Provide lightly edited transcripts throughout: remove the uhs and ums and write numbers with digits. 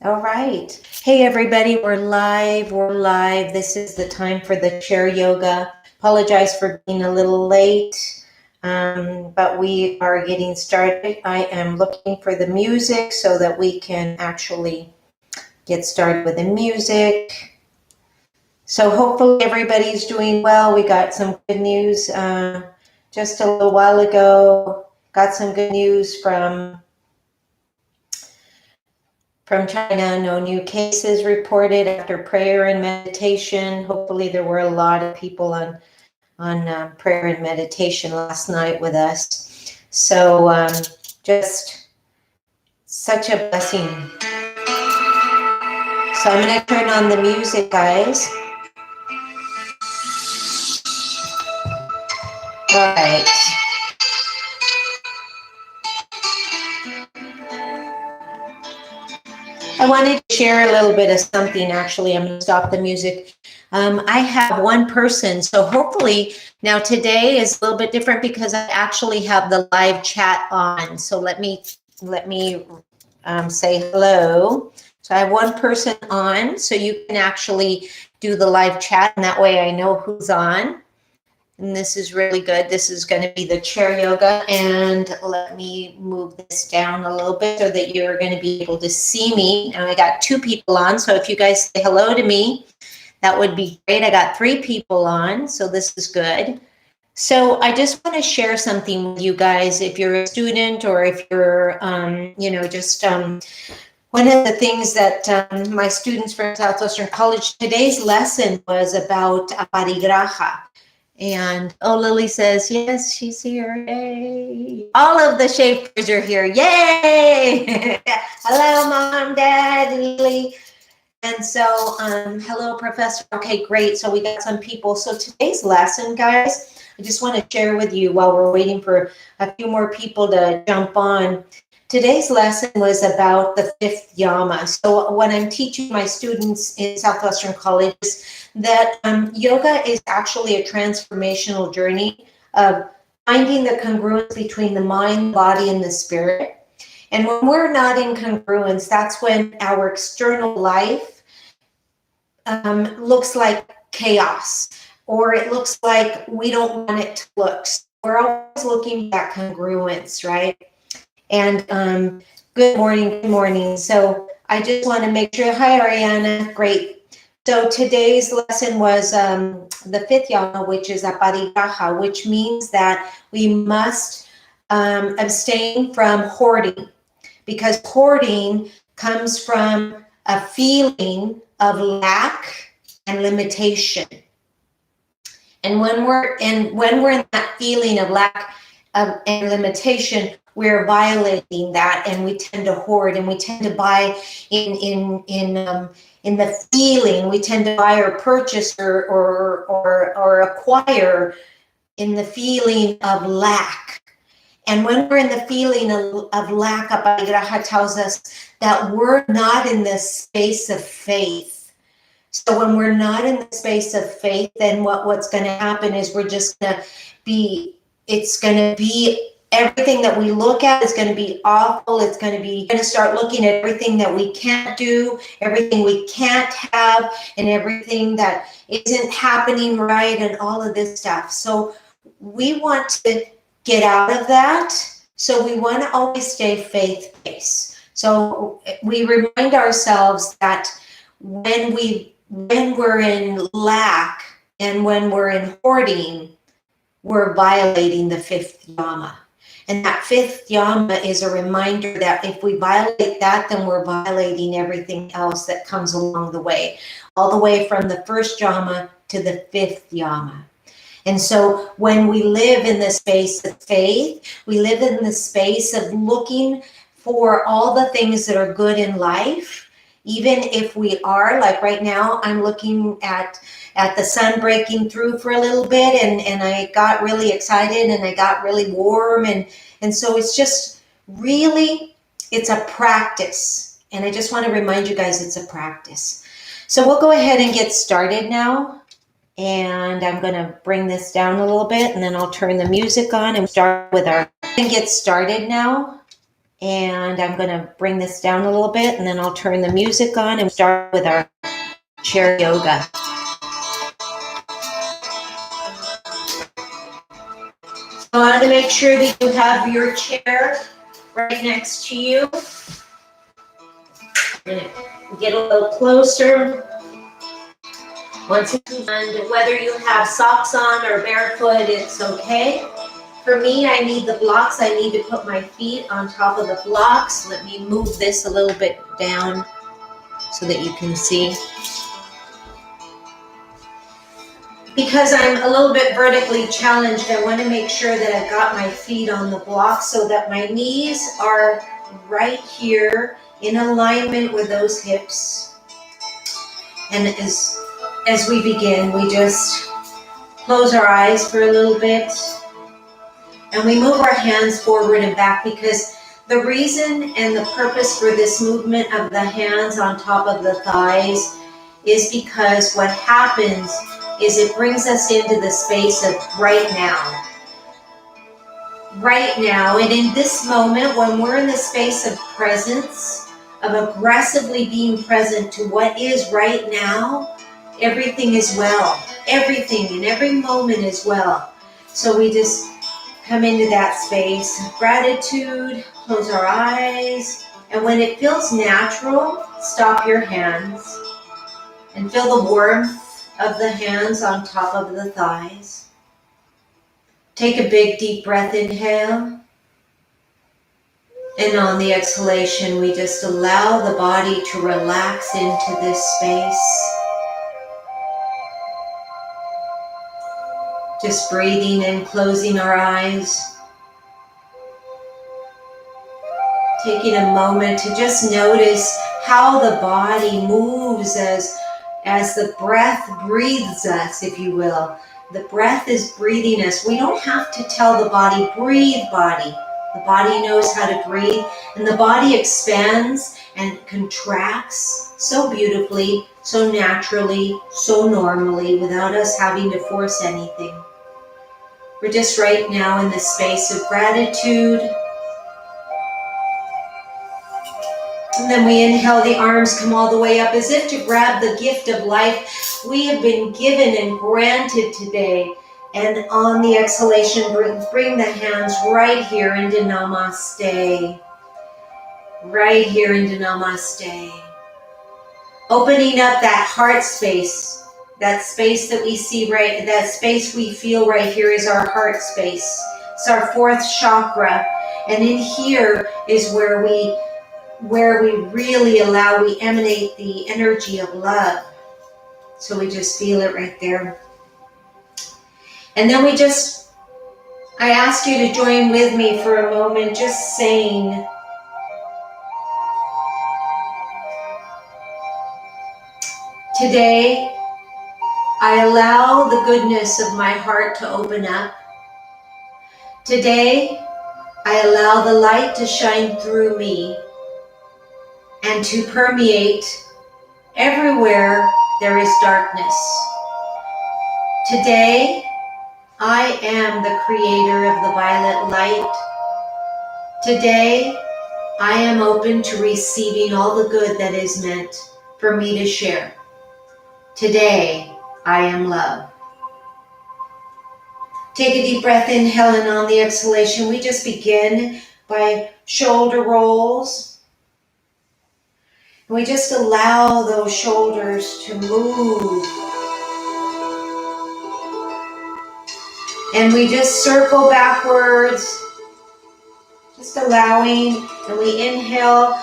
All right. Hey, everybody, we're live. We're live. This is the time for the chair yoga. Apologize for being a little late, but we are getting started. I am looking for the music so that we can actually get started with the music. So hopefully everybody's doing well. We got some good news just a little while ago. Got some good news from China. No new cases reported after prayer and meditation. Hopefully there were a lot of people on prayer and meditation last night with us. So just such a blessing. So I'm going to turn on the music, guys. All right. I wanted to share a little bit of something. Actually, I'm going to stop the music. I have one person, so hopefully now today is a little bit different because I actually have the live chat on. So let me say hello. So I have one person on, so you can actually do the live chat, and that way I know who's on. And this is really good. This is going to be the chair yoga. And let me move this down a little bit so that you're going to be able to see me. And I got two people on. So if you guys say hello to me, that would be great. I got three people on. So this is good. So I just want to share something with you guys. If you're a student or if you're, one of the things that my students from Southwestern College, today's lesson was about Aprigraha. And Lily says, yes, she's here. Yay. All of the shapers are here. Yay. Hello, Mom, Dad, Lily. And so, hello, Professor. Okay, great. So we got some people. So today's lesson, guys, I just want to share with you while we're waiting for a few more people to jump on. Today's lesson was about the fifth yama. So when I'm teaching my students in Southwestern colleges, that yoga is actually a transformational journey of finding the congruence between the mind, body, and the spirit. And when we're not in congruence, that's when our external life looks like chaos, or it looks like we don't want it to look. So we're always looking at congruence, right? And good morning, good morning. So I just want to make sure, hi Ariana, great. So today's lesson was the fifth yama, which is Aprigraha, which means that we must abstain from hoarding, because hoarding comes from a feeling of lack and limitation. And when we're in that feeling of lack and limitation, we're violating that, and we tend to hoard, and we tend to buy in the feeling. We tend to buy or purchase or acquire in the feeling of lack. And when we're in the feeling of lack, Aprigraha tells us that we're not in this space of faith. So when we're not in the space of faith, then what's going to happen is we're just going to be, it's going to be, everything that we look at is going to be awful. It's going to start looking at everything that we can't do, everything we can't have, and everything that isn't happening right, and all of this stuff. So we want to get out of that. So we want to always stay faith-based. So we remind ourselves that when we're in lack and when we're in hoarding, we're violating the fifth yama. And that fifth yama is a reminder that if we violate that, then we're violating everything else that comes along the way, all the way from the first yama to the fifth yama. And so when we live in the space of faith, we live in the space of looking for all the things that are good in life, even if we are, like right now, I'm looking at the sun breaking through for a little bit, and I got really excited, and I got really warm, and so it's just really, it's a practice. And I just want to remind you guys, it's a practice. So we'll go ahead and get started now. And I'm going to bring this down a little bit, and then I'll turn the music on and start with our, and get started now. And I'm going to bring this down a little bit, and then I'll turn the music on and start with our chair yoga. So I want to make sure that you have your chair right next to you. I'm going to get a little closer. Once again, and whether you have socks on or barefoot, it's okay. For me, I need the blocks. I need to put my feet on top of the blocks. Let me move this a little bit down so that you can see. Because I'm a little bit vertically challenged, I want to make sure that I've got my feet on the blocks so that my knees are right here in alignment with those hips. And as we begin, we just close our eyes for a little bit. And we move our hands forward and back, because the reason and the purpose for this movement of the hands on top of the thighs is because what happens is it brings us into the space of right now. Right now, and in this moment, when we're in the space of presence, of aggressively being present to what is right now, everything is well. Everything in every moment is well. So we just come into that space of gratitude, close our eyes, and when it feels natural, stop your hands and feel the warmth of the hands on top of the thighs. Take a big deep breath, inhale. And on the exhalation, we just allow the body to relax into this space. Just breathing and closing our eyes. Taking a moment to just notice how the body moves as the breath breathes us, if you will. The breath is breathing us. We don't have to tell the body, breathe, body. The body knows how to breathe, and the body expands and contracts so beautifully, so naturally, so normally, without us having to force anything. We're just right now in the space of gratitude. And then we inhale, the arms come all the way up as if to grab the gift of life we have been given and granted today. And on the exhalation, bring the hands right here into Namaste. Right here into Namaste. Opening up that heart space. That space that we see that space we feel right here is our heart space. It's our fourth chakra. And in here is where we really we emanate the energy of love. So we just feel it right there. And then I ask you to join with me for a moment, just saying, today, I allow the goodness of my heart to open up. Today, I allow the light to shine through me and to permeate everywhere there is darkness. Today, I am the creator of the violet light. Today, I am open to receiving all the good that is meant for me to share. Today, I am love. Take a deep breath, inhale, and on the exhalation, we just begin by shoulder rolls. And we just allow those shoulders to move. And we just circle backwards, just allowing, and we inhale,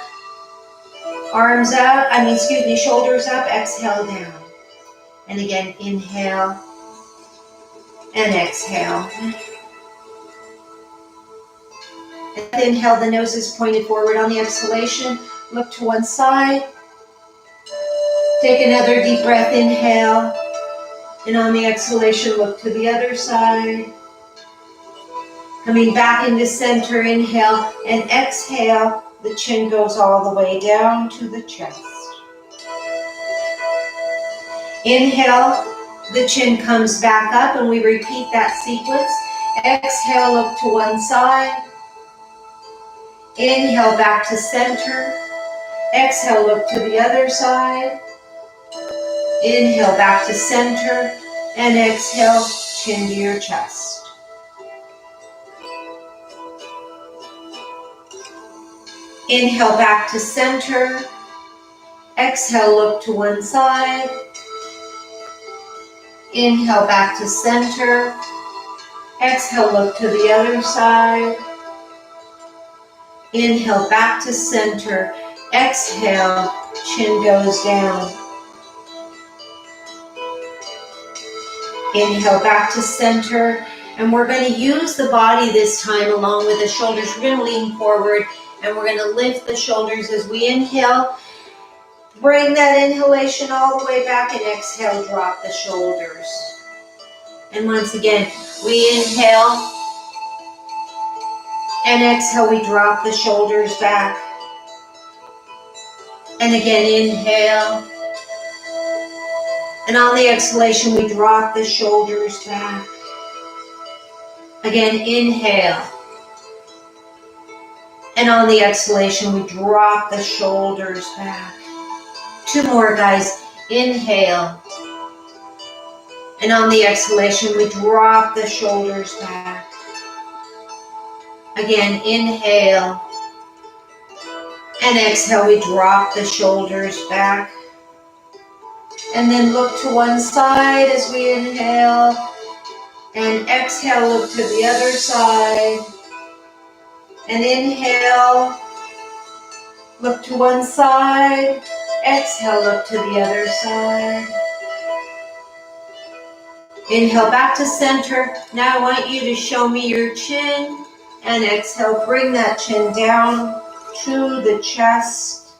shoulders up, exhale down. And again, inhale and exhale. And inhale, the nose is pointed forward. On the exhalation, look to one side. Take another deep breath, inhale. And on the exhalation, look to the other side. Coming back into center, inhale and exhale. The chin goes all the way down to the chest. Inhale, the chin comes back up, and we repeat that sequence. Exhale, look to one side. Inhale back to center. Exhale, look to the other side. Inhale back to center. And exhale, chin to your chest. Inhale back to center. Exhale, look to one side. Inhale back to center. Exhale, look to the other side. Inhale back to center. Exhale, chin goes down. Inhale back to center. And we're going to use the body this time along with the shoulders. We're going to lean forward and we're going to lift the shoulders as we inhale. Bring that inhalation all the way back and exhale, drop the shoulders. And once again, we inhale and exhale, we drop the shoulders back. And again, inhale. And on the exhalation, we drop the shoulders back. Again, inhale. And on the exhalation, we drop the shoulders back. Two more, guys. Inhale. And on the exhalation, we drop the shoulders back. Again, inhale. And exhale, we drop the shoulders back. And then look to one side as we inhale. And exhale, look to the other side. And inhale, look to one side. Exhale, look to the other side. Inhale back to center. Now I want you to show me your chin. And exhale, bring that chin down to the chest.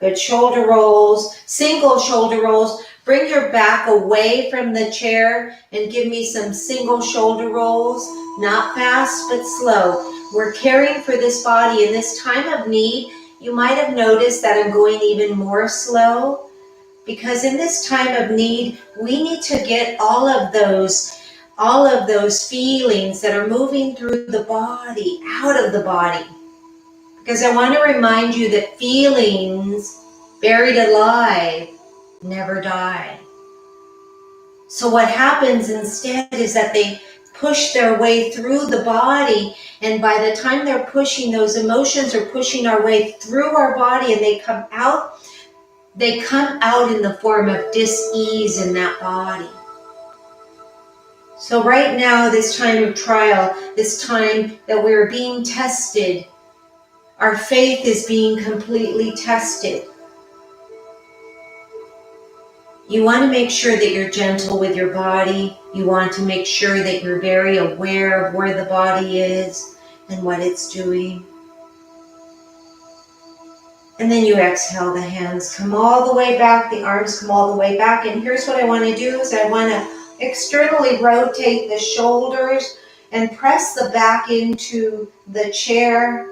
Good shoulder rolls, single shoulder rolls. Bring your back away from the chair and give me some single shoulder rolls. Not fast, but slow. We're caring for this body in this time of need. You might have noticed that I'm going even more slow because in this time of need, we need to get all of those feelings that are moving through the body, out of the body. Because I want to remind you that feelings buried alive never die. So what happens instead is that they push their way through the body, and by the time they're pushing, those emotions are pushing our way through our body and they come out in the form of dis-ease in that body. So right now, this time of trial, this time that we're being tested, our faith is being completely tested. You want to make sure that you're gentle with your body. You want to make sure that you're very aware of where the body is and what it's doing. And then you exhale, the hands come all the way back, the arms come all the way back. And here's what I want to do is I want to externally rotate the shoulders and press the back into the chair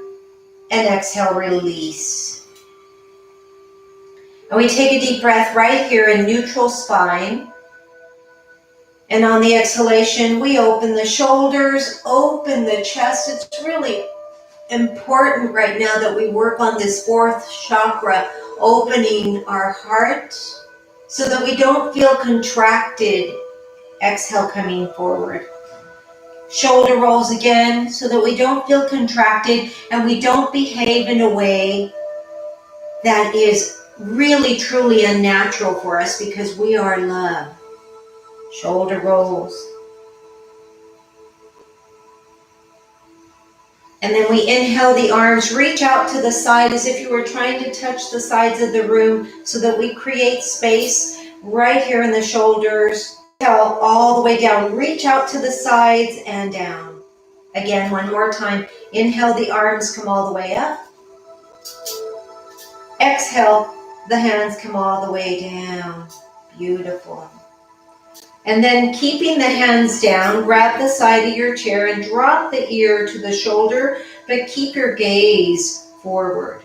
and exhale, release. And we take a deep breath right here in neutral spine. And on the exhalation, we open the shoulders, open the chest. It's really important right now that we work on this fourth chakra, opening our heart so that we don't feel contracted. Exhale, coming forward. Shoulder rolls again so that we don't feel contracted and we don't behave in a way that is really, truly unnatural for us because we are love. Shoulder rolls. And then we inhale the arms, reach out to the side as if you were trying to touch the sides of the room so that we create space right here in the shoulders. Exhale all the way down, reach out to the sides and down. Again, one more time. Inhale, the arms come all the way up. Exhale, the hands come all the way down. Beautiful. And then keeping the hands down, grab the side of your chair and drop the ear to the shoulder, but keep your gaze forward.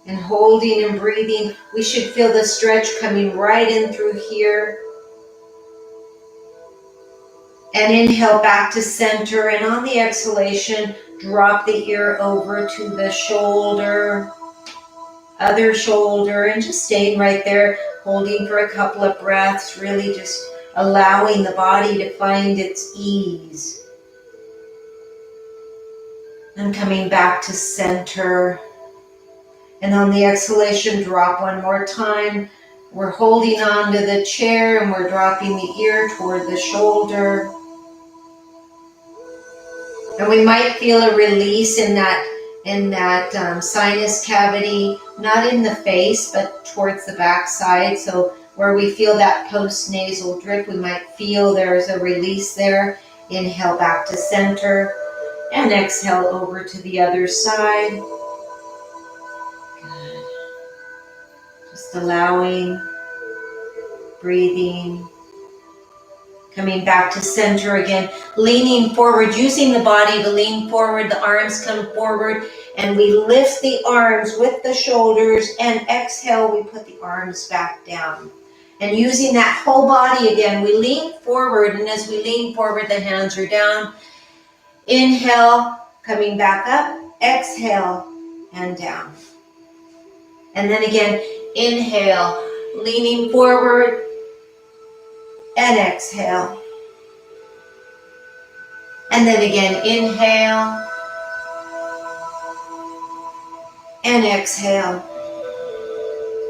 And holding and breathing, we should feel the stretch coming right in through here. And inhale back to center, and on the exhalation, Drop the ear over to the shoulder, other shoulder, and just staying right there, holding for a couple of breaths, really just allowing the body to find its ease. And coming back to center. And on the exhalation, drop one more time. We're holding on to the chair and we're dropping the ear toward the shoulder. And we might feel a release in that sinus cavity, not in the face, but towards the back side. So where we feel that post-nasal drip, we might feel there's a release there. Inhale back to center and exhale over to the other side. Good. Just allowing, breathing. Coming back to center again, leaning forward, using the body to lean forward. The arms come forward and we lift the arms with the shoulders, and exhale, we put the arms back down. And using that whole body again, we lean forward, and as we lean forward, the hands are down. Inhale, coming back up, exhale, and down. And then again, inhale, leaning forward, and exhale. And then again, inhale and exhale.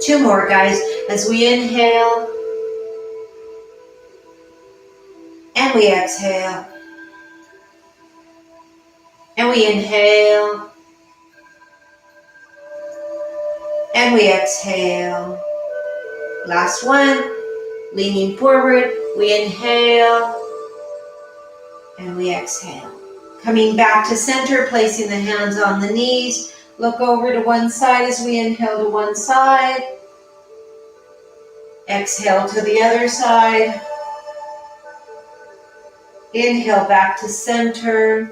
Two more, guys. As we inhale and we exhale. And we inhale and we exhale. Last one. Leaning forward, we inhale and we exhale. Coming back to center, placing the hands on the knees. Look over to one side as we inhale to one side. Exhale to the other side. Inhale back to center.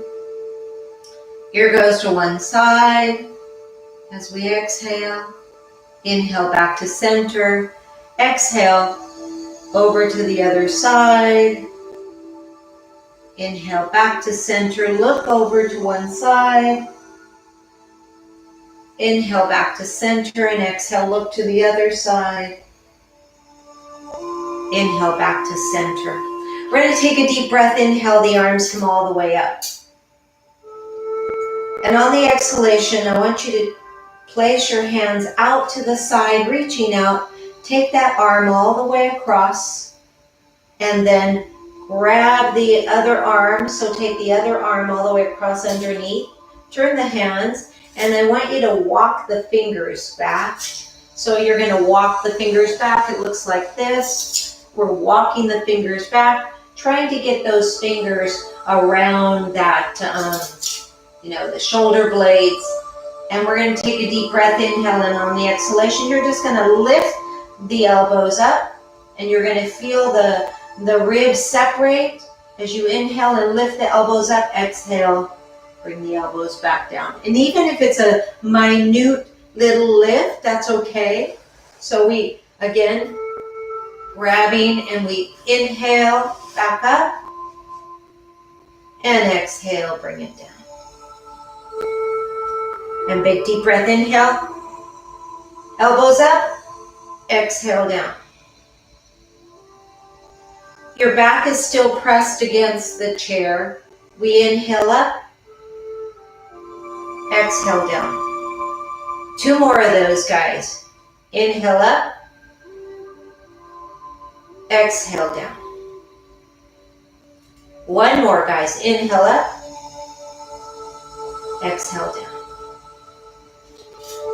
Ear goes to one side as we exhale. Inhale back to center. Exhale over to the other side. Inhale back to center. Look over to one side. Inhale back to center and exhale. Look to the other side. Inhale back to center. We're going to take a deep breath. Inhale, the arms come all the way up. And on the exhalation, I want you to place your hands out to the side, reaching out. Take that arm all the way across and then grab the other arm. So take the other arm all the way across underneath. Turn the hands, and I want you to walk the fingers back. So you're going to walk the fingers back. It looks like this. We're walking the fingers back, trying to get those fingers around that, the shoulder blades. And we're going to take a deep breath, inhale, and on the exhalation, you're just going to lift the elbows up, and you're going to feel the ribs separate as you inhale and lift the elbows up. Exhale, bring the elbows back down. And even if it's a minute little lift, that's okay. So we, again, grabbing, and we inhale, back up, and exhale, bring it down. And big deep breath, inhale, elbows up, exhale down. Your back is still pressed against the chair. We inhale up, exhale down. Two more of those, guys. Inhale up, exhale down. One more, guys. Inhale up, exhale down.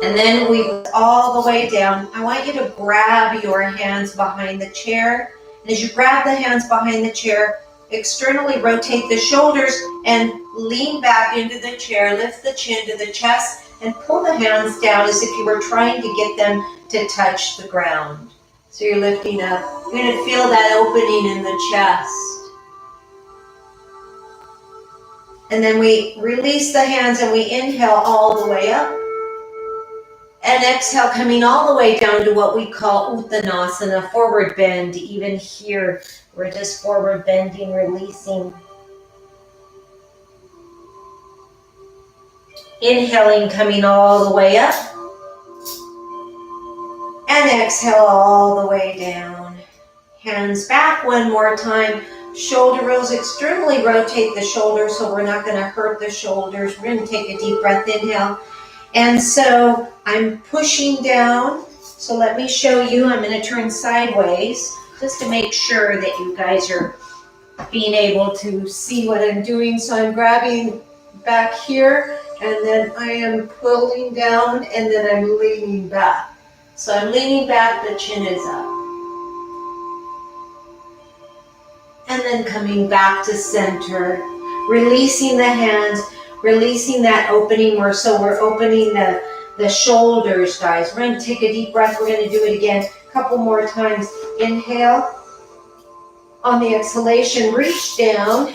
And then we go all the way down. I want you to grab your hands behind the chair. And as you grab the hands behind the chair, externally rotate the shoulders and lean back into the chair. Lift the chin to the chest and pull the hands down as if you were trying to get them to touch the ground. So you're lifting up. You're going to feel that opening in the chest. And then we release the hands and we inhale all the way up. And exhale, coming all the way down to what we call Uttanasana, forward bend. Even here, we're just forward bending, releasing. Inhaling, coming all the way up. And exhale all the way down. Hands back one more time. Shoulder rolls, externally rotate the shoulders so we're not going to hurt the shoulders. We're going to take a deep breath, inhale. And so I'm pushing down. So let me show you. I'm going to turn sideways just to make sure that you guys are being able to see what I'm doing. So I'm grabbing back here, and then I am pulling down, and then I'm leaning back. So I'm leaning back, the chin is up. And then coming back to center, releasing the hands, releasing that opening more. So we're opening the shoulders, guys. We're going to take a deep breath. We're going to do it again a couple more times. Inhale. On the exhalation, reach down,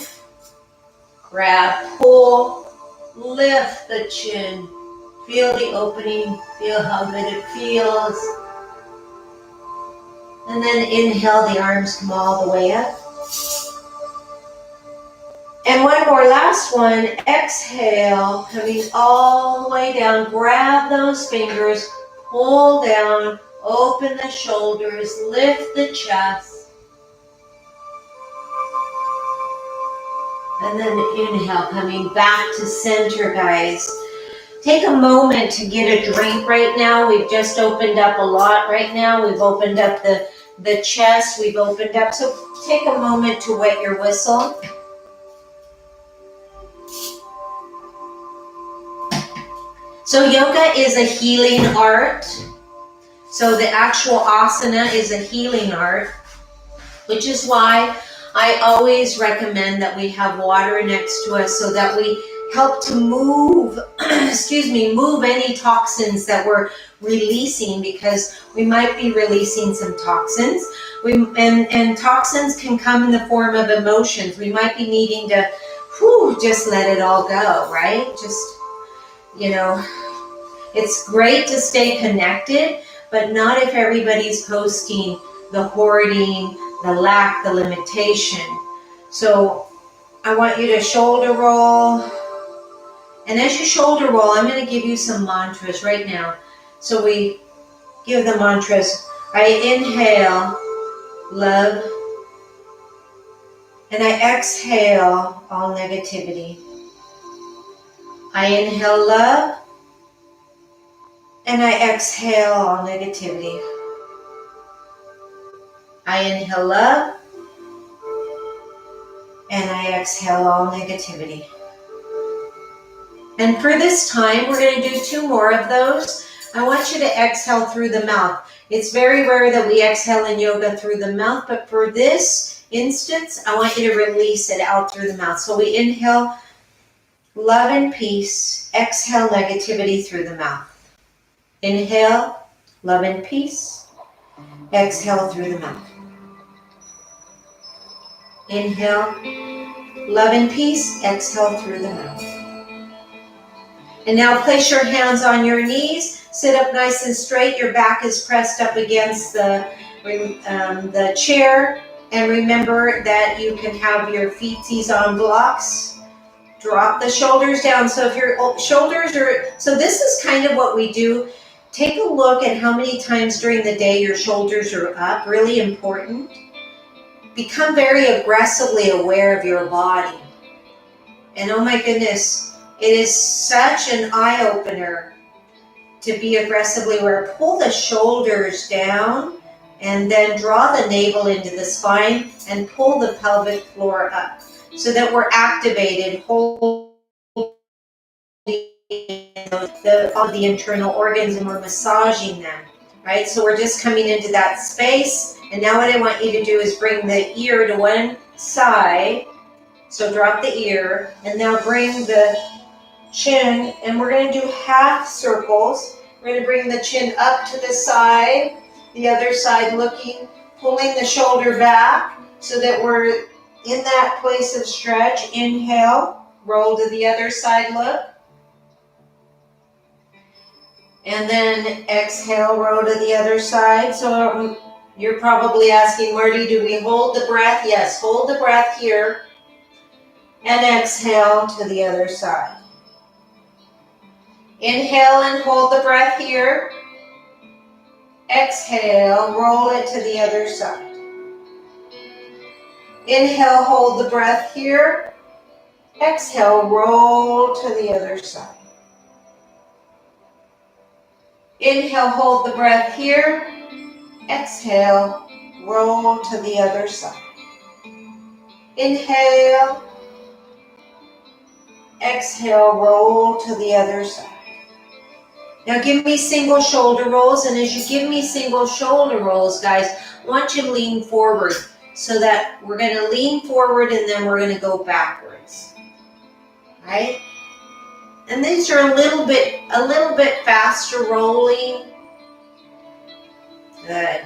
grab, pull, lift the chin. Feel the opening. Feel how good it feels. And then inhale, the arms come all the way up. And one more, last one. Exhale, coming all the way down. Grab those fingers, pull down, open the shoulders, lift the chest. And then inhale, coming back to center, guys. Take a moment to get a drink right now. We've just opened up a lot right now. We've opened up the chest. We've opened up. So take a moment to wet your whistle. So yoga is a healing art. So the actual asana is a healing art, which is why I always recommend that we have water next to us so that we help to move, move any toxins that we're releasing, because we might be releasing some toxins. And toxins can come in the form of emotions. We might be needing to just let it all go, right? Just, it's great to stay connected, but not if everybody's posting the hoarding, the lack, the limitation. So I want you to shoulder roll. And as you shoulder roll, I'm going to give you some mantras right now. So we give the mantras. I inhale love, and I exhale all negativity. I inhale love, and I exhale all negativity. I inhale love, and I exhale all negativity. And for this time, we're going to do 2 more of those. I want you to exhale through the mouth. It's very rare that we exhale in yoga through the mouth, but for this instance, I want you to release it out through the mouth. So we inhale love and peace, exhale negativity through the mouth. Inhale love and peace, exhale through the mouth. Inhale love and peace, exhale through the mouth. And now place your hands on your knees. Sit up nice and straight. Your back is pressed up against the chair. And remember that you can have your feetsies on blocks. Drop the shoulders down. So if your shoulders are... So this is kind of what we do. Take a look at how many times during the day your shoulders are up. Really important. Become very aggressively aware of your body. And oh my goodness... It is such an eye-opener to be aggressively aware. Pull the shoulders down and then draw the navel into the spine and pull the pelvic floor up so that we're activated, holding all the internal organs, and we're massaging them, right? So we're just coming into that space. And now what I want you to do is bring the ear to one side. So drop the ear and now bring the chin, and we're going to do half circles. We're going to bring the chin up to the side, the other side looking, pulling the shoulder back so that we're in that place of stretch. Inhale, roll to the other side, look. And then exhale, roll to the other side. So you're probably asking, Marty, do we hold the breath? Yes, hold the breath here and exhale to the other side. Inhale and hold the breath here. Exhale, roll it to the other side. Inhale, hold the breath here. Exhale, roll to the other side. Inhale, hold the breath here. Exhale, roll to the other side. Inhale. Exhale, roll to the other side. Now give me single shoulder rolls, and as you give me single shoulder rolls, guys, I want you to lean forward, so that we're going to lean forward and then we're going to go backwards. Right? And these are a little bit faster rolling. Good.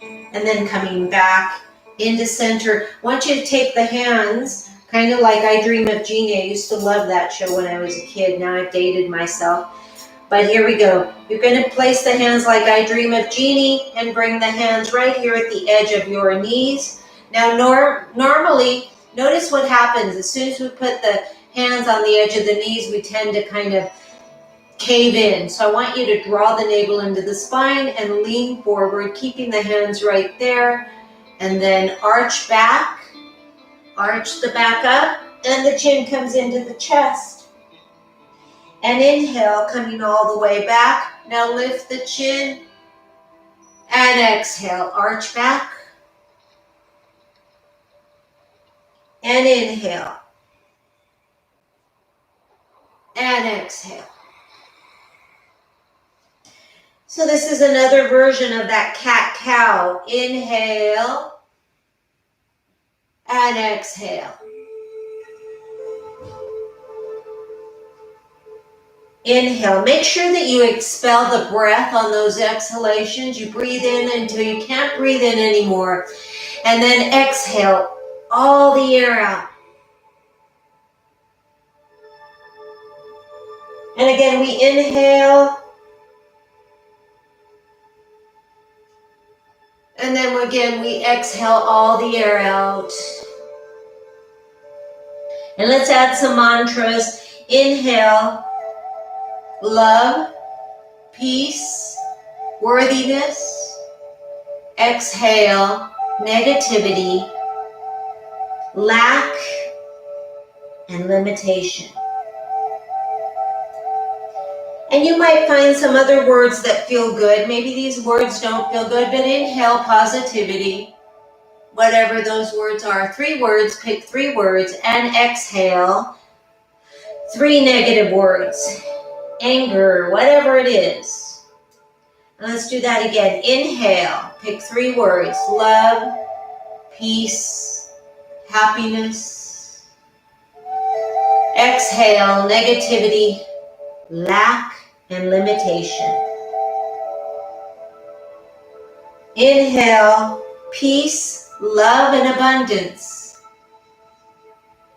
And then coming back into center. I want you to take the hands, kind of like I Dream of Jeannie. I used to love that show when I was a kid. Now I've dated myself. But here we go. You're going to place the hands like I Dream of Jeannie and bring the hands right here at the edge of your knees. Now normally, notice what happens. As soon as we put the hands on the edge of the knees, we tend to kind of cave in. So I want you to draw the navel into the spine and lean forward, keeping the hands right there. And then arch back. Arch the back up, and the chin comes into the chest. And inhale, coming all the way back. Now lift the chin, and exhale, arch back. And inhale. And exhale. So this is another version of that cat-cow. Inhale. And exhale. Inhale. Make sure that you expel the breath on those exhalations. You breathe in until you can't breathe in anymore. And then exhale all the air out. And again, we inhale. And then again, we exhale all the air out. And let's add some mantras. Inhale, love, peace, worthiness. Exhale, negativity, lack, and limitation. And you might find some other words that feel good. Maybe these words don't feel good, but inhale, positivity. Whatever those words are. 3 words, pick 3 words, and exhale 3 negative words. Anger, whatever it is. And let's do that again. Inhale, pick 3 words. Love, peace, happiness. Exhale, negativity, lack, and limitation. Inhale, peace, love, and abundance.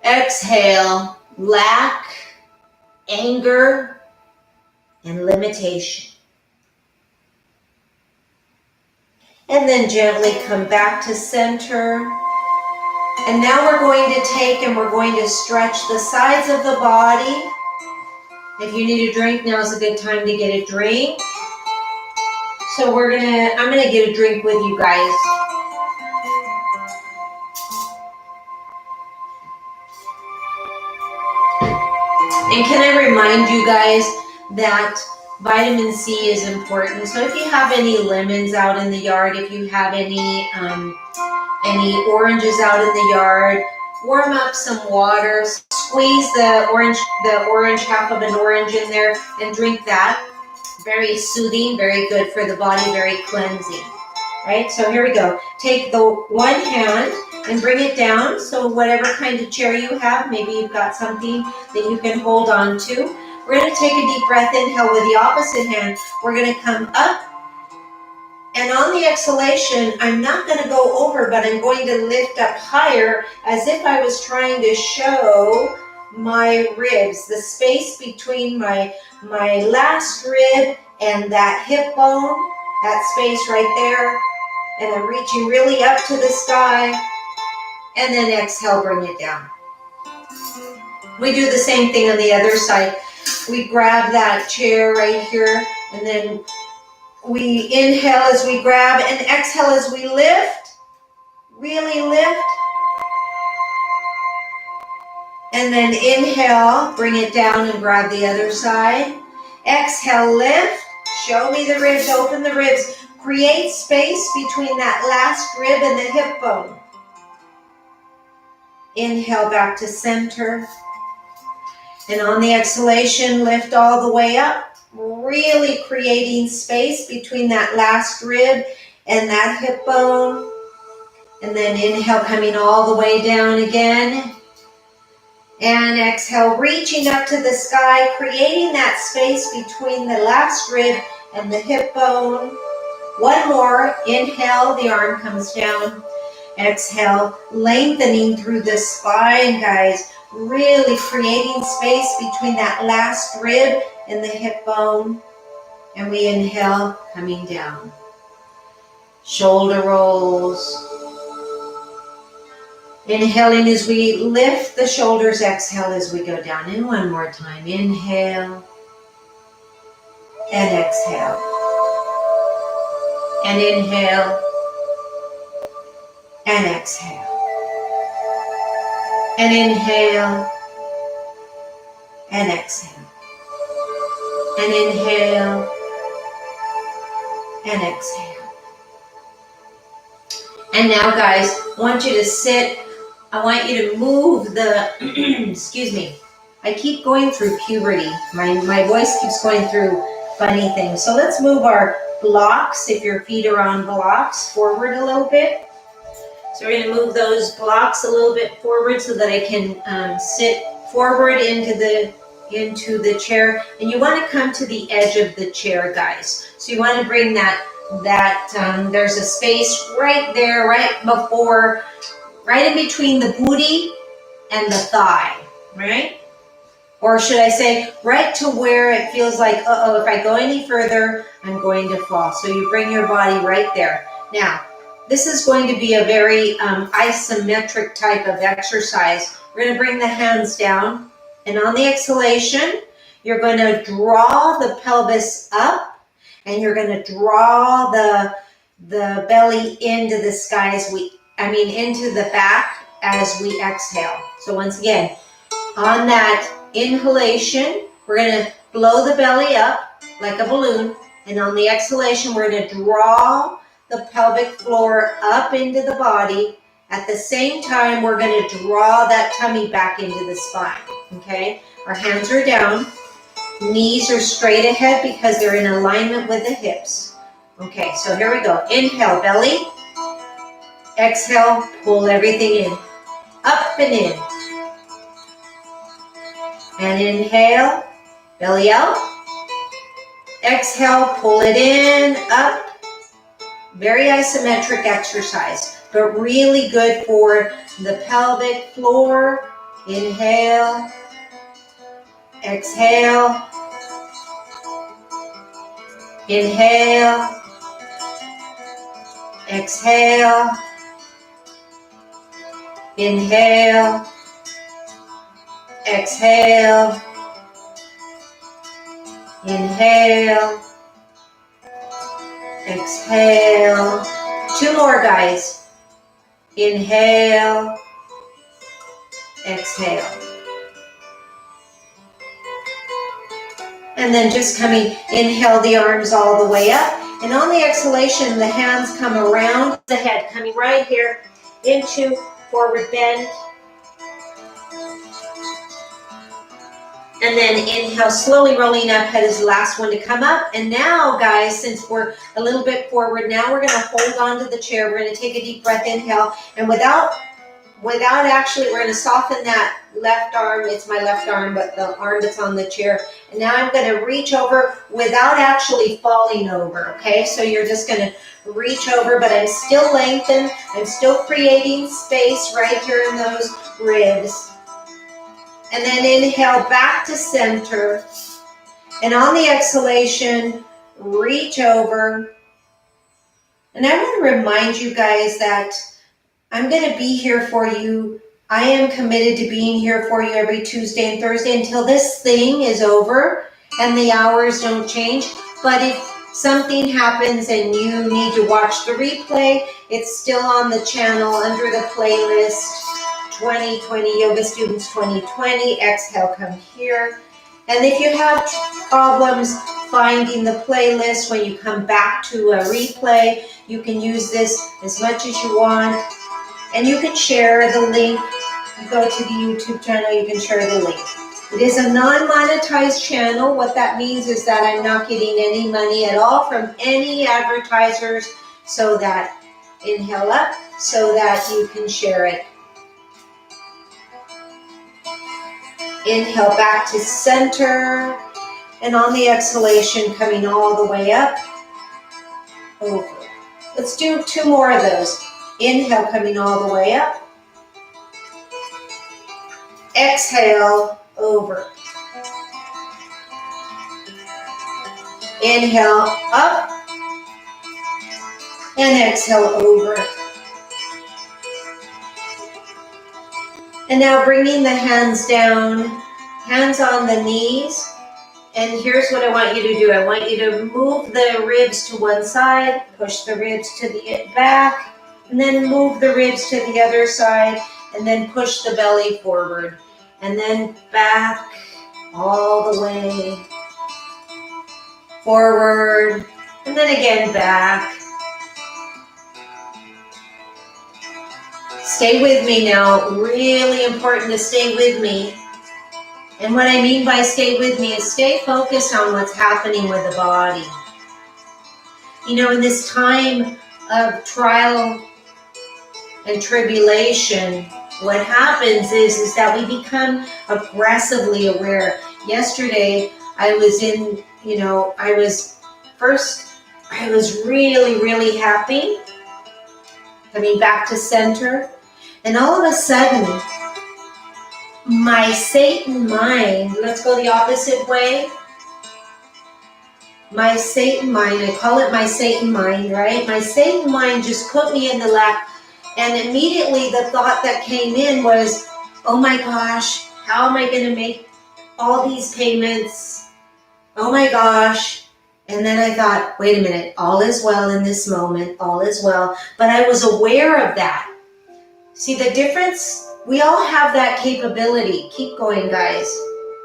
Exhale, lack, anger, and limitation. And then gently come back to center. And now we're going to take and we're going to stretch the sides of the body. If you need a drink, now is a good time to get a drink. So I'm gonna get a drink with you guys. And can I remind you guys that vitamin C is important. So if you have any lemons out in the yard, if you have any oranges out in the yard, warm up some water, squeeze the orange, half of an orange in there, and drink that. Very soothing, very good for the body, very cleansing. Right, so here we go. Take the one hand and bring it down. So whatever kind of chair you have, maybe you've got something that you can hold on to. We're going to take a deep breath, inhale with the opposite hand. We're going to come up. And on the exhalation, I'm not going to go over, but I'm going to lift up higher as if I was trying to show my ribs, the space between my last rib and that hip bone, that space right there. And I'm reaching really up to the sky. And then exhale, bring it down. We do the same thing on the other side. we grab that chair right here, and then we inhale as we grab and exhale as we lift, really lift. And then inhale, bring it down and grab the other side. Exhale, lift, show me the ribs, open the ribs. Create space between that last rib and the hip bone. Inhale back to center. And on the exhalation, lift all the way up, really creating space between that last rib and that hip bone. And then inhale, coming all the way down again. And exhale, reaching up to the sky, creating that space between the last rib and the hip bone. One more. Inhale, the arm comes down. Exhale, lengthening through the spine, guys. Really creating space between that last rib and the hip bone. And we inhale, coming down. Shoulder rolls. Inhaling as we lift the shoulders, exhale as we go down. And one more time. Inhale and exhale. And inhale and exhale. And inhale and exhale. And inhale and exhale. And now, guys, I want you to sit. I want you to move the, excuse me, I keep going through puberty. My voice keeps going through funny things. So let's move our blocks, if your feet are on blocks, forward a little bit. So we're going to move those blocks a little bit forward so that I can sit forward into the chair. And you want to come to the edge of the chair, guys. So you want to bring that there's a space right there, right in between the booty and the thigh, right? Or should I say, right to where it feels like, uh-oh, if I go any further, I'm going to fall. So you bring your body right there. Now, this is going to be a very isometric type of exercise. We're going to bring the hands down, and on the exhalation, you're going to draw the pelvis up, and you're going to draw the belly into the sky into the back as we exhale. So once again, on that inhalation, we're going to blow the belly up like a balloon. And on the exhalation, we're going to draw the pelvic floor up into the body. At the same time, we're going to draw that tummy back into the spine. Okay? Our hands are down. Knees are straight ahead because they're in alignment with the hips. Okay, so here we go. Inhale, belly. Exhale, pull everything in. Up and in. And inhale, belly out. Exhale, pull it in, up. Very isometric exercise, but really good for the pelvic floor. Inhale. Exhale. Inhale. Exhale. Inhale. Exhale. Inhale. Exhale. Two more, guys. Inhale. Exhale. And then just inhale the arms all the way up. And on the exhalation, the hands come around the head, coming right here into forward bend. And then inhale, slowly rolling up, head is the last one to come up. And now, guys, since we're a little bit forward, now we're going to hold on to the chair. We're going to take a deep breath, inhale. And without actually, we're going to soften that left arm. It's my left arm, but the arm that's on the chair. And now I'm going to reach over without actually falling over, okay? So you're just going to reach over, but I'm still lengthened. I'm still creating space right here in those ribs. And then inhale back to center. And on the exhalation, reach over. And I want to remind you guys that I'm going to be here for you I am committed to being here for you every Tuesday and Thursday until this thing is over and the hours don't change. But if something happens and you need to watch the replay, it's still on the channel under the playlist 2020 Yoga Students 2020. Exhale, come here. And if you have problems finding the playlist when you come back to a replay, you can use this as much as you want. And you can share the link. You go to the YouTube channel, you can share the link. It is a non-monetized channel. What that means is that I'm not getting any money at all from any advertisers, so that, inhale up, so that you can share it. Inhale back to center, and on the exhalation, coming all the way up, over. Let's do 2 more of those. Inhale, coming all the way up. Exhale, over. Inhale, up. And exhale, over. And now bringing the hands down, hands on the knees. And here's what I want you to do. I want you to move the ribs to one side, push the ribs to the back, and then move the ribs to the other side, and then push the belly forward. And then back all the way, forward, and then again back. Stay with me now. Really important to stay with me. And what I mean by stay with me is stay focused on what's happening with the body. You know, in this time of trial and tribulation, what happens is that we become aggressively aware. Yesterday, I was really, really happy, coming back to center, and all of a sudden, my Satan mind, let's go the opposite way. My Satan mind, I call it my Satan mind, right? My Satan mind just put me in the lap, and immediately the thought that came in was, oh my gosh, how am I going to make all these payments? Oh my gosh. And then I thought, wait a minute, all is well in this moment, all is well. But I was aware of that. See the difference? We all have that capability. Keep going, guys.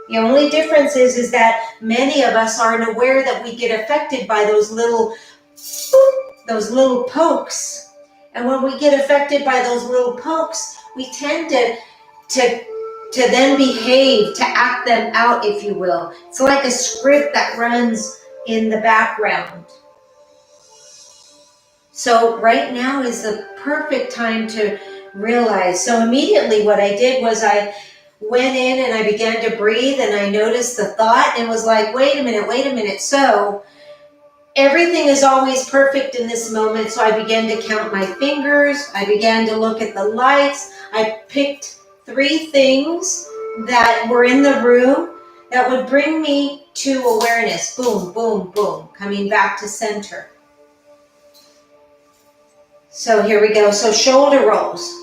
The only difference is that many of us aren't aware that we get affected by those little pokes. And when we get affected by those little pokes, we tend to then behave, to act them out, if you will. It's like a script that runs in the background. So right now is the perfect time to realize. So immediately what I did was I went in and I began to breathe, and I noticed the thought and was like, wait a minute. So everything is always perfect in this moment. So I began to count my fingers. I began to look at the lights. I picked 3 things that were in the room that would bring me to awareness. Boom, boom, boom, coming back to center. So here we go. So shoulder rolls.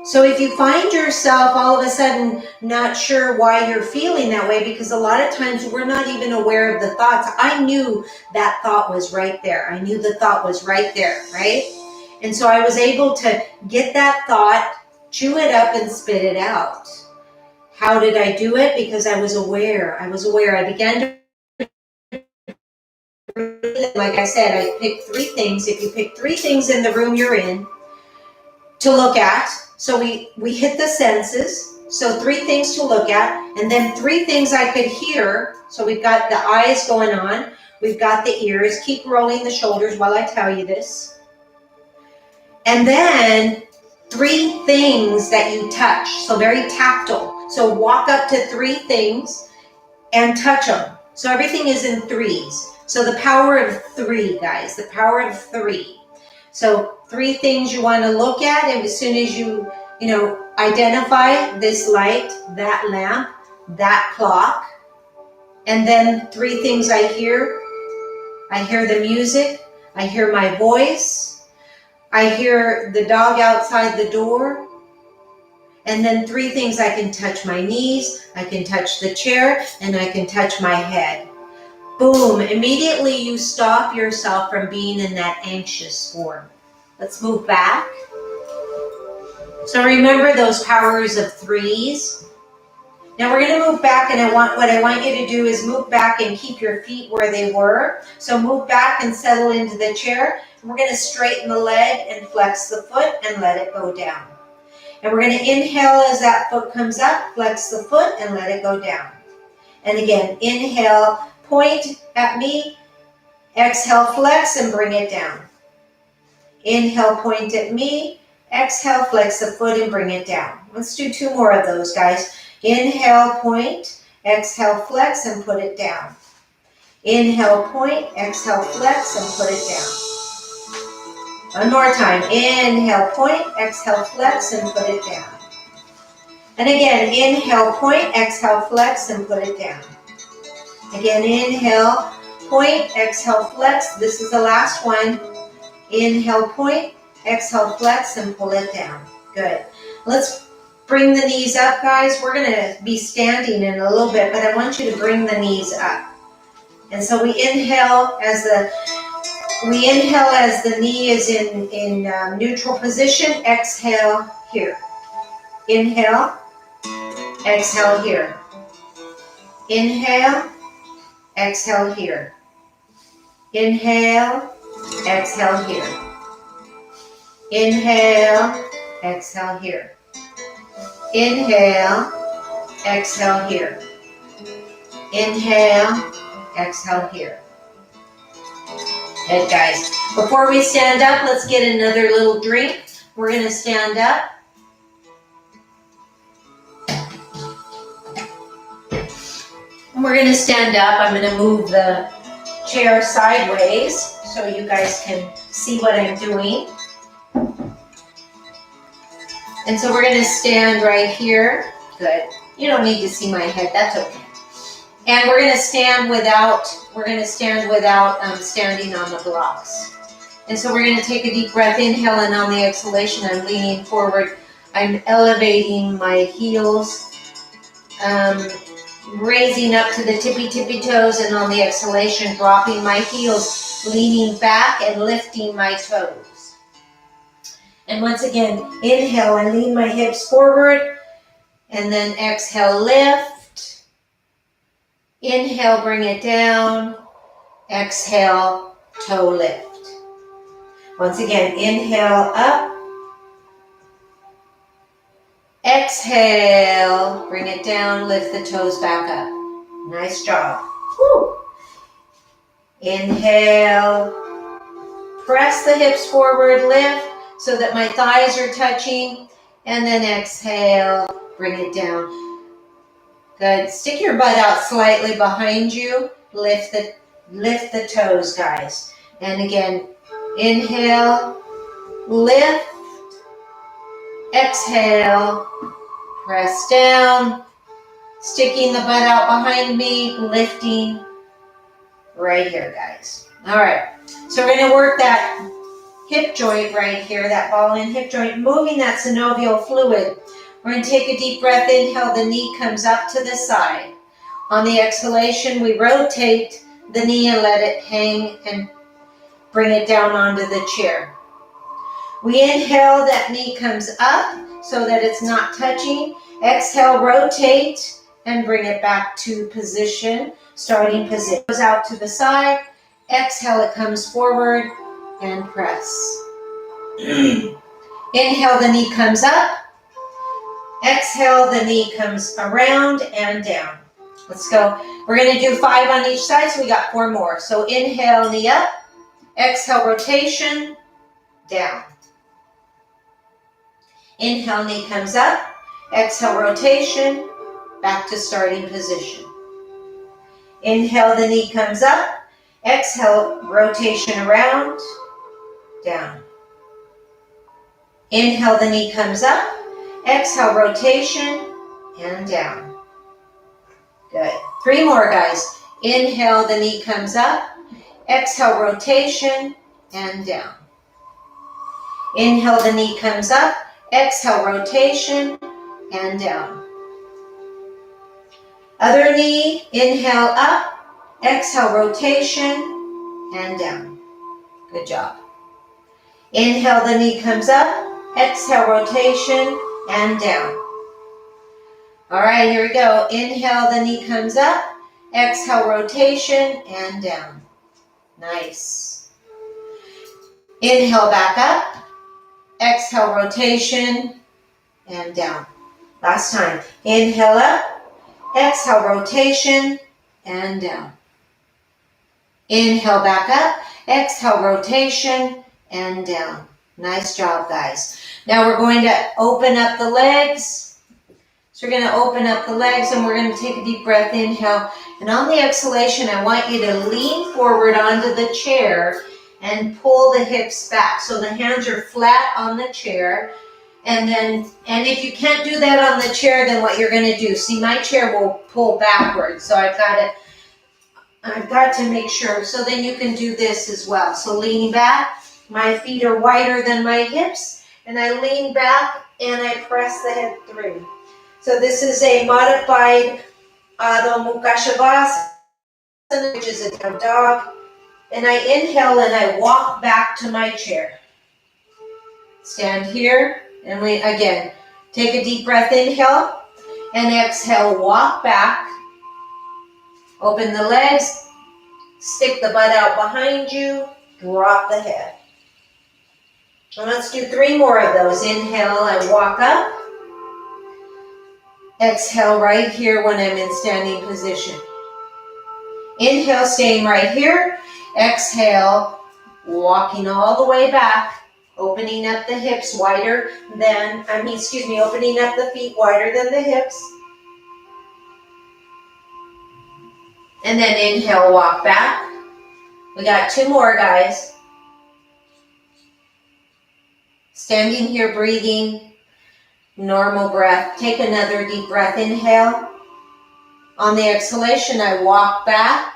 So if you find yourself all of a sudden not sure why you're feeling that way, because a lot of times we're not even aware of the thoughts. I knew that thought was right there. I knew the thought was right there, right? And so I was able to get that thought, chew it up, and spit it out. How did I do it? Because I was aware. I began to, like I said, I picked 3 things. If you pick 3 things in the room you're in to look at, so we hit the senses. So 3 things to look at, and then 3 things I could hear. So we've got the eyes going on. We've got the ears. Keep rolling the shoulders while I tell you this. And then 3 things that you touch. So very tactile. So walk up to 3 things and touch them. So everything is in 3s. So the power of 3, guys, the power of 3. So 3 things you want to look at, and as soon as you identify this light, that lamp, that clock, and then 3 things I hear. I hear the music, I hear my voice, I hear the dog outside the door, And then 3 things: I can touch my knees, I can touch the chair, and I can touch my head. Boom, immediately you stop yourself from being in that anxious form. Let's move back. So remember those powers of 3s. Now we're going to move back, and what I want you to do is move back and keep your feet where they were. So move back and settle into the chair. And we're going to straighten the leg and flex the foot and let it go down. And we're going to inhale as that foot comes up, flex the foot and let it go down. And again, inhale, point at me, exhale, flex and bring it down. Inhale, point at me, exhale, flex the foot and bring it down. Let's do 2 more of those, guys. Inhale, point, exhale, flex and put it down. Inhale, point, exhale, flex and put it down. One more time. Inhale, point, exhale, flex and put it down. And again, inhale, point, exhale, flex and put it down. Again, inhale, point, exhale, flex. This is the last one. Inhale, point, exhale, flex and pull it down. Good. Let's bring the knees up, guys. We're going to be standing in a little bit, but I want you to bring the knees up. And so we inhale as the knee is in neutral position. Exhale here. Inhale. Exhale here. Inhale. Exhale here. Inhale. Exhale here. Inhale. Exhale here. Inhale. Exhale here. Inhale. Exhale here. Good, guys. Before we stand up, let's get another little drink. We're going to stand up. We're going to stand up. I'm going to move the chair sideways so you guys can see what I'm doing. And so we're going to stand right here. Good. You don't need to see my head. That's okay. And we're going to stand without standing on the blocks. And so we're going to take a deep breath, inhale, and on the exhalation, I'm leaning forward. I'm elevating my heels, raising up to the tippy toes, and on the exhalation, dropping my heels, leaning back and lifting my toes. And once again, inhale, I lean my hips forward, and then exhale, lift. Inhale, bring it down. Exhale, toe lift. Once again, inhale, up. Exhale, bring it down, lift the toes back up. Nice job. Woo. Inhale, press the hips forward, lift so that my thighs are touching, and then exhale, bring it down. Good. Stick your butt out slightly behind you. Lift the toes, guys. And again, inhale, lift, exhale, press down, sticking the butt out behind me, lifting right here, guys. All right. So we're going to work that hip joint right here, that ball in hip joint, moving that synovial fluid. We're going to take a deep breath. Inhale, the knee comes up to the side. On the exhalation, we rotate the knee and let it hang and bring it down onto the chair. We inhale, that knee comes up so that it's not touching. Exhale, rotate and bring it back to position, starting position. Goes out to the side. Exhale, it comes forward and press. Inhale, the knee comes up. Exhale, the knee comes around and down. Let's go. We're going to do 5 on each side, so we got 4 more. So inhale, knee up. Exhale, rotation, down. Inhale, knee comes up. Exhale, rotation, back to starting position. Inhale, the knee comes up. Exhale, rotation around, down. Inhale, the knee comes up. Exhale, rotation, and down. Good. 3 more, guys. Inhale, the knee comes up. Exhale, rotation, and down. Inhale, the knee comes up. Exhale, rotation, and down. Other knee, inhale up, exhale rotation, and down. Good job. Inhale, the knee comes up, exhale rotation, and down. All right, here we go. Inhale, the knee comes up, exhale rotation, and down. Nice. Inhale, back up, exhale rotation, and down. Last time. Inhale up, exhale rotation, and down. Inhale back up, exhale rotation, and down. Nice job, guys. Now we're going to open up the legs. So we're going to open up the legs and we're going to take a deep breath, inhale. And on the exhalation, I want you to lean forward onto the chair and pull the hips back. So the hands are flat on the chair. And if you can't do that on the chair, then what you're going to do, see, my chair will pull backwards. So I've got to make sure. So then you can do this as well. So leaning back, my feet are wider than my hips, and I lean back and I press the head through. So this is a modified Adho Mukha Shavasana, which is a down dog. And I inhale and I walk back to my chair. Stand here. And we, again, take a deep breath, inhale, and exhale, walk back. Open the legs, stick the butt out behind you, drop the head. And let's do 3 more of those. Inhale, I walk up. Exhale right here when I'm in standing position. Inhale, staying right here. Exhale, walking all the way back. Opening up the hips wider than, opening up the feet wider than the hips. And then inhale, walk back. We got 2 more, guys. Standing here, breathing, normal breath. Take another deep breath, inhale. On the exhalation, I walk back.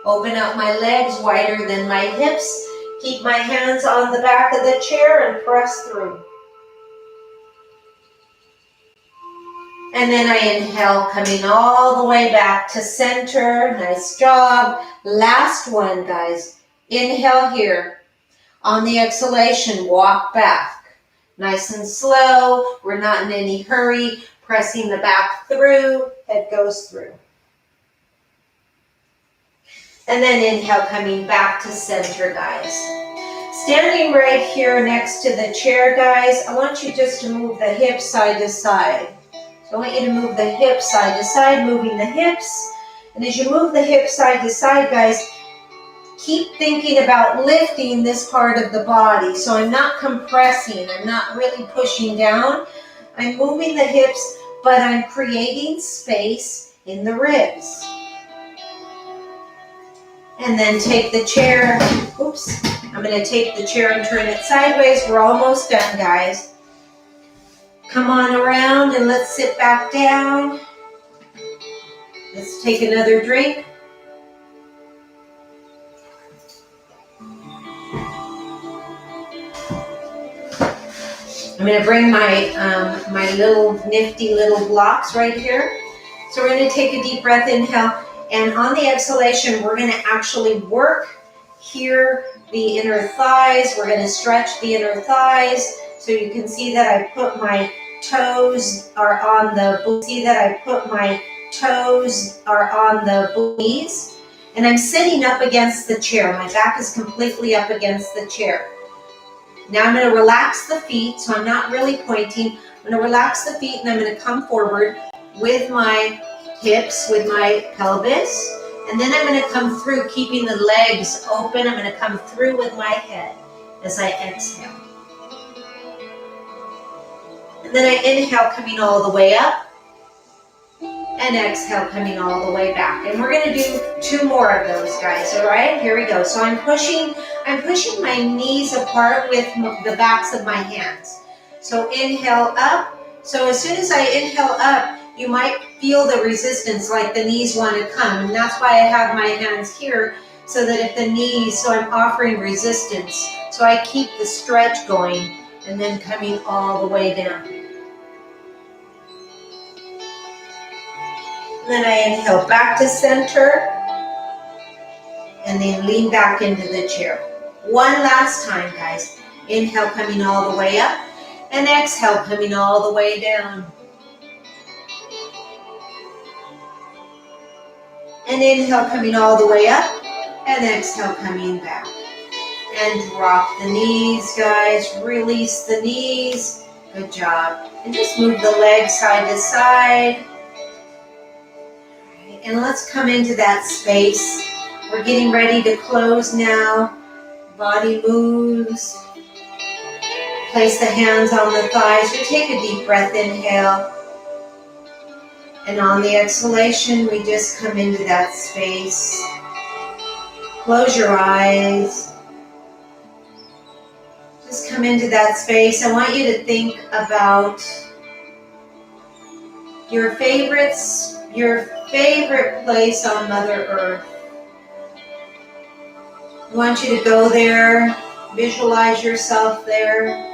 Open up my legs wider than my hips. Keep my hands on the back of the chair and press through. And then I inhale, coming all the way back to center. Nice job. Last one, guys. Inhale here. On the exhalation, walk back. Nice and slow. We're not in any hurry. Pressing the back through. Head goes through. And then inhale, coming back to center, guys. Standing right here next to the chair, guys, I want you just to move the hips side to side. So I want you to move the hips side to side, moving the hips. And as you move the hips side to side, guys, keep thinking about lifting this part of the body. So I'm not compressing, I'm not really pushing down. I'm moving the hips, but I'm creating space in the ribs. And then take the chair, I'm going to take the chair and turn it sideways. We're almost done, guys. Come on around and let's sit back down. Let's take another drink. I'm going to bring my little nifty little blocks right here. So we're going to take a deep breath, inhale. And on the exhalation, we're going to actually work here the inner thighs. We're going to stretch the inner thighs. So you can see that I put my toes are on the knees. And I'm sitting up against the chair. My back is completely up against the chair. Now I'm going to relax the feet. So I'm not really pointing. I'm going to relax the feet and I'm going to come forward with my hips, with my pelvis, and then I'm going to come through keeping the legs open. I'm going to come through with my head as I exhale. And then I inhale, coming all the way up, and exhale, coming all the way back. And we're going to do 2 more of those, guys, all right? Here we go. So I'm pushing my knees apart with the backs of my hands. So inhale up. So as soon as I inhale up, you might feel the resistance, like the knees want to come. And that's why I have my hands here, so that if the knees, so I'm offering resistance. So I keep the the stretch going and then coming all the way down. Then I inhale back to center, and then lean back into the chair. One last time, guys. Inhale, coming all the way up, and exhale, coming all the way down. And inhale, coming all the way up, and exhale, coming back. And drop the knees, guys. Release the knees. Good job. And just move the legs side to side. And let's come into that space. We're getting ready to close now. Body moves. Place the hands on the thighs. You take a deep breath, inhale. And on the exhalation, we just come into that space. Close your eyes. Just come into that space. I want you to think about your favorite place on Mother Earth. I want you to go there, visualize yourself there.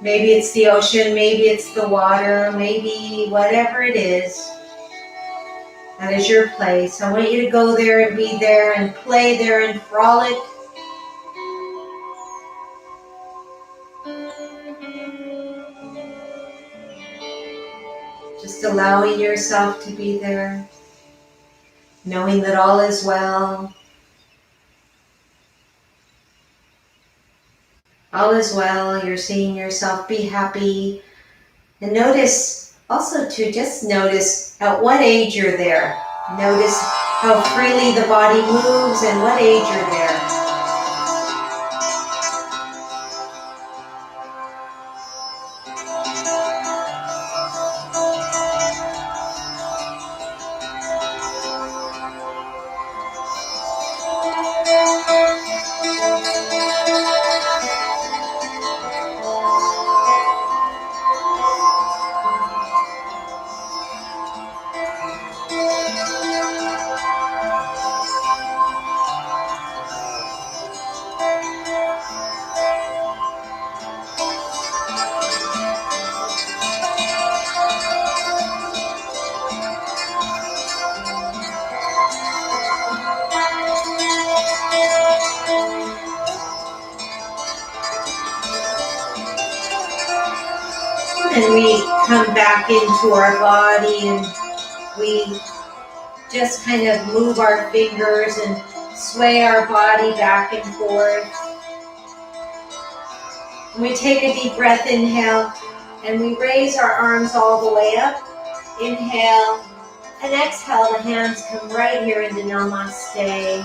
Maybe it's the ocean, maybe it's the water, maybe whatever it is. That is your place. I want you to go there and be there and play there and frolic. Just allowing yourself to be there, knowing that all is well. All is well. You're seeing yourself be happy. And notice, also to just notice at what age you're there. Notice how freely the body moves and what age you're there. And we come back into our body and we just kind of move our fingers and sway our body back and forth. And we take a deep breath, inhale, and we raise our arms all the way up. Inhale, and exhale, the hands come right here into Namaste.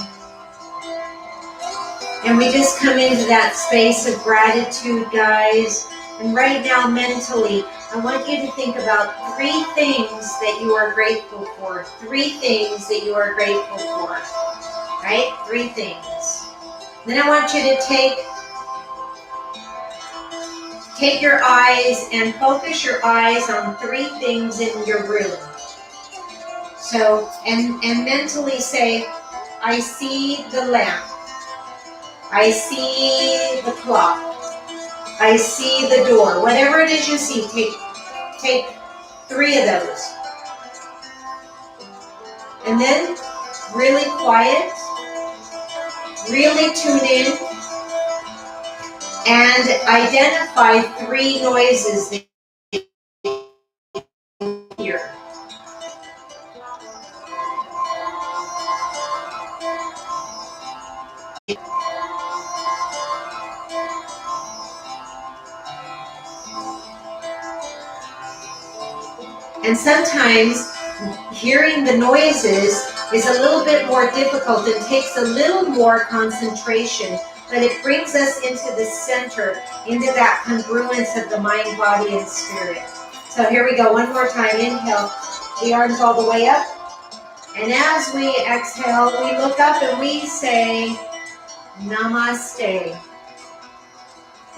And we just come into that space of gratitude, guys. And right now, mentally, I want you to think about 3 things that you are grateful for. 3 things that you are grateful for. Right? 3 things. Then I want you to take your eyes and focus your eyes on 3 things in your room. So, and mentally say, I see the lamp. I see the clock. I see the door. Whatever it is you see, take 3 of those. And then really quiet, really tune in, and identify 3 noises that you hear. And sometimes hearing the noises is a little bit more difficult and takes a little more concentration, but it brings us into the center, into that congruence of the mind, body, and spirit. So here we go, one more time. Inhale, the arms all the way up. And as we exhale, we look up and we say, Namaste.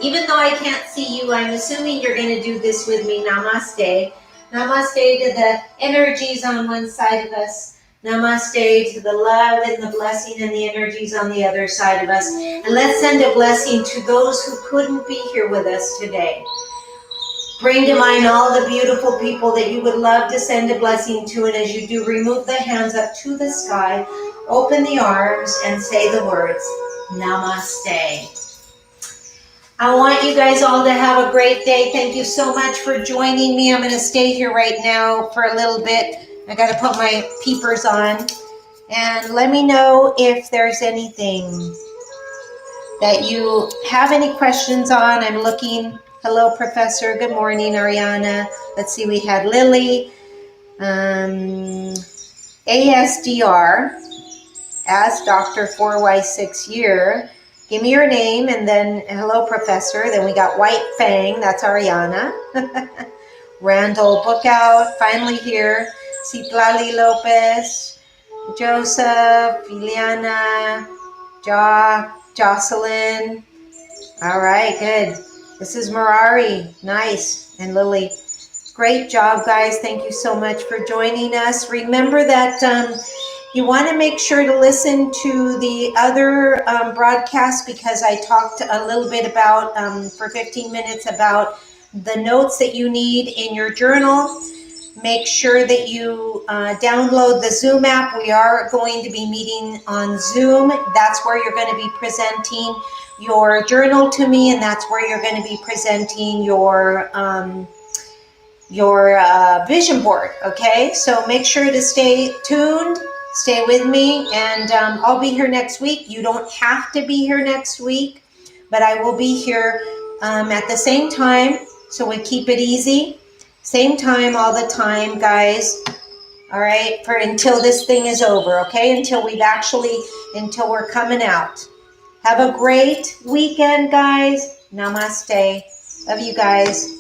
Even though I can't see you, I'm assuming you're going to do this with me. Namaste. Namaste to the energies on one side of us. Namaste to the love and the blessing and the energies on the other side of us. And let's send a blessing to those who couldn't be here with us today. Bring to mind all the beautiful people that you would love to send a blessing to. And as you do, remove the hands up to the sky, open the arms, and say the words, Namaste. I want you guys all to have a great day. Thank you so much for joining me. I'm going to stay here right now for a little bit. I got to put my peepers on. And let me know if there's anything that you have any questions on. I'm looking. Hello, Professor. Good morning, Ariana. Let's see, we had Lily. ASDR. As Dr. 4Y6 year. Give me your name, and then hello, Professor. Then we got White Fang, that's Ariana. Randall Bookout, finally here. Citlali Lopez, Joseph, Ileana, Jocelyn. All right, good. This is Marari, nice, and Lily. Great job, guys. Thank you so much for joining us. Remember that you want to make sure to listen to the other broadcasts, because I talked a little bit about, for 15 minutes, about the notes that you need in your journal. Make sure that you download the Zoom app. We are going to be meeting on Zoom. That's where you're going to be presenting your journal to me, and that's where you're going to be presenting your vision board, okay? So make sure to stay tuned, stay with me, and I'll be here next week. You don't have to be here next week, but I will be here at the same time, so we keep it easy. Same time all the time, guys, all right, for until this thing is over, okay? Until we're coming out. Have a great weekend, guys. Namaste. Love you guys.